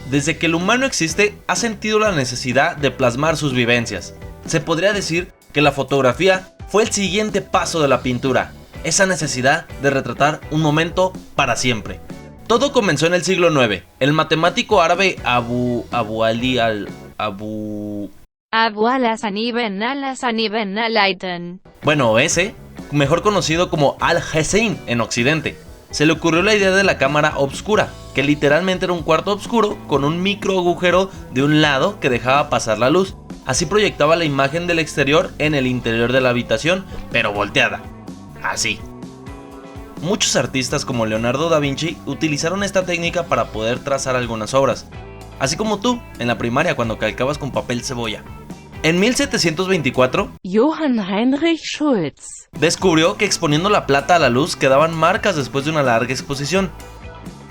Desde que el humano existe, ha sentido la necesidad de plasmar sus vivencias. Se podría decir que la fotografía fue el siguiente paso de la pintura, esa necesidad de retratar un momento para siempre. Todo comenzó en el siglo IX. El matemático árabe Abu al-Hassan ibn al-Haytham, ese, mejor conocido como Al-Hussein en Occidente, se le ocurrió la idea de la cámara obscura, que literalmente era un cuarto oscuro con un micro agujero de un lado que dejaba pasar la luz. Así proyectaba la imagen del exterior en el interior de la habitación, pero volteada. Así. Muchos artistas como Leonardo da Vinci utilizaron esta técnica para poder trazar algunas obras, así como tú en la primaria cuando calcabas con papel cebolla. En 1724, Johann Heinrich Schulz descubrió que exponiendo la plata a la luz quedaban marcas después de una larga exposición.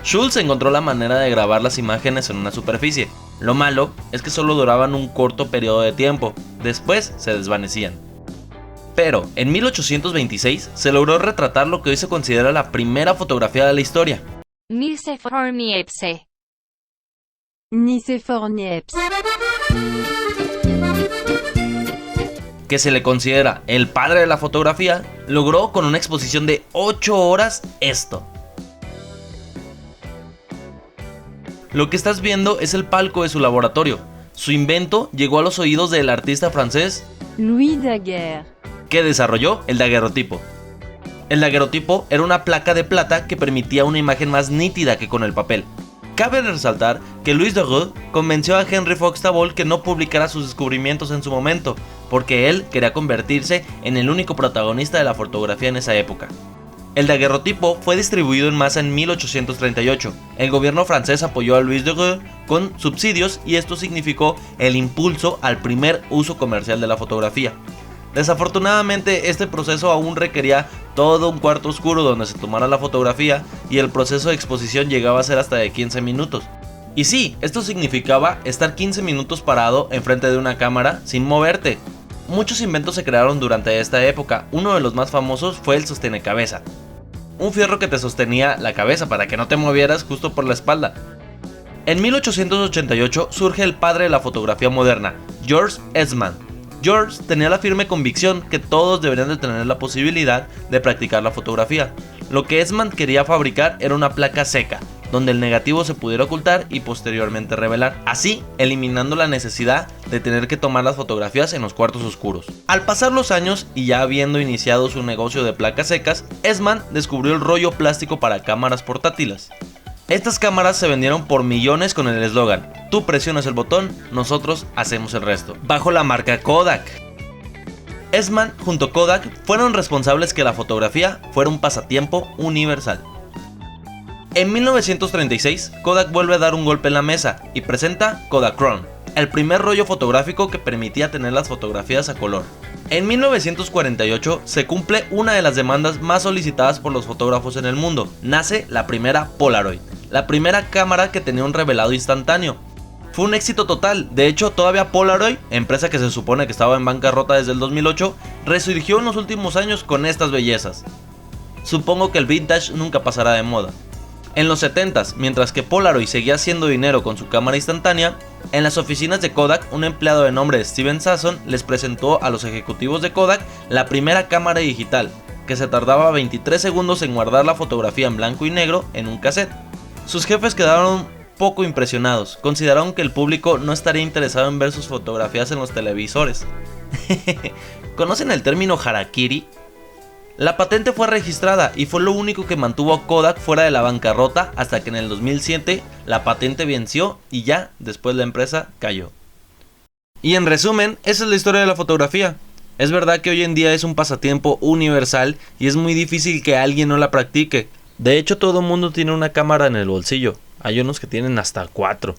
Schulz encontró la manera de grabar las imágenes en una superficie. Lo malo es que solo duraban un corto periodo de tiempo, después se desvanecían. Pero en 1826 se logró retratar lo que hoy se considera la primera fotografía de la historia. Nicephore Niepce, que se le considera el padre de la fotografía, logró con una exposición de 8 horas esto. Lo que estás viendo es el palco de su laboratorio. Su invento llegó a los oídos del artista francés Louis Daguerre, que desarrolló el daguerrotipo. El daguerrotipo era una placa de plata que permitía una imagen más nítida que con el papel. Cabe resaltar que Louis Daguerre convenció a Henry Fox Talbot que no publicara sus descubrimientos en su momento, porque él quería convertirse en el único protagonista de la fotografía en esa época. El daguerrotipo fue distribuido en masa en 1838. El gobierno francés apoyó a Louis Daguerre con subsidios y esto significó el impulso al primer uso comercial de la fotografía. Desafortunadamente, este proceso aún requería todo un cuarto oscuro donde se tomara la fotografía y el proceso de exposición llegaba a ser hasta de 15 minutos. Y sí, esto significaba estar 15 minutos parado enfrente de una cámara sin moverte. Muchos inventos se crearon durante esta época. Uno de los más famosos fue el sostenecabeza, un fierro que te sostenía la cabeza para que no te movieras justo por la espalda. En 1888 surge el padre de la fotografía moderna, George Eastman. George tenía la firme convicción que todos deberían de tener la posibilidad de practicar la fotografía. Lo que Eastman quería fabricar era una placa seca, donde el negativo se pudiera ocultar y posteriormente revelar, así eliminando la necesidad de tener que tomar las fotografías en los cuartos oscuros. Al pasar los años y ya habiendo iniciado su negocio de placas secas, Eastman descubrió el rollo plástico para cámaras portátiles. Estas cámaras se vendieron por millones con el eslogan: tú presionas el botón, nosotros hacemos el resto, bajo la marca Kodak. Eastman junto a Kodak fueron responsables que la fotografía fuera un pasatiempo universal. En 1936, Kodak vuelve a dar un golpe en la mesa y presenta Kodachrome, el primer rollo fotográfico que permitía tener las fotografías a color. En 1948 se cumple una de las demandas más solicitadas por los fotógrafos en el mundo. Nace la primera Polaroid, la primera cámara que tenía un revelado instantáneo. Fue un éxito total. De hecho, todavía Polaroid, empresa que se supone que estaba en bancarrota desde el 2008, resurgió en los últimos años con estas bellezas. Supongo que el vintage nunca pasará de moda. En los 70s, mientras que Polaroid seguía haciendo dinero con su cámara instantánea, en las oficinas de Kodak, un empleado de nombre Steven Sasson les presentó a los ejecutivos de Kodak la primera cámara digital, que se tardaba 23 segundos en guardar la fotografía en blanco y negro en un cassette. Sus jefes quedaron poco impresionados, consideraron que el público no estaría interesado en ver sus fotografías en los televisores. ¿Conocen el término harakiri? La patente fue registrada y fue lo único que mantuvo a Kodak fuera de la bancarrota hasta que en el 2007 la patente venció y ya después la empresa cayó. Y en resumen, esa es la historia de la fotografía. Es verdad que hoy en día es un pasatiempo universal y es muy difícil que alguien no la practique. De hecho, todo el mundo tiene una cámara en el bolsillo. Hay unos que tienen hasta 4.